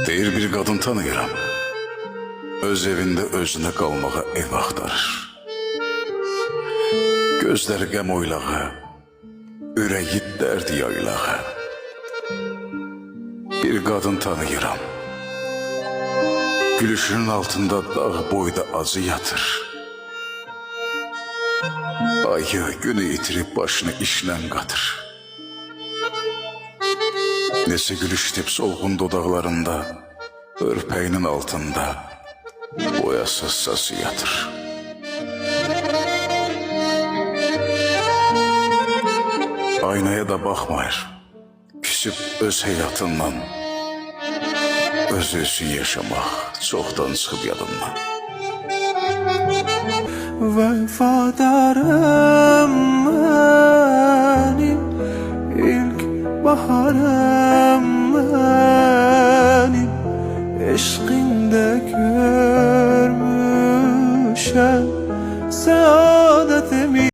Deyir bir qadın tanıyıram. Öz evində özünə qalmağa ev axtarır. Gözləri qəm oylağı, ürəyi dərd yaylağı. Bir qadın tanıyıram. Gülüşünün altında dağ boyda acı yatır. Ayı günü itirib başını işlə qatır. Neçə gülüşdüb solğun dodaqlarında, örpəyinin altında boyasız sası yatır. Aynaya da baxmayır, küsüb öz həyatından, özü üçün yaşamaq çoxdan çıxıb yadından. Vefadarım benim, ilk baharım benim, eşqində görmüşəm saadətimi.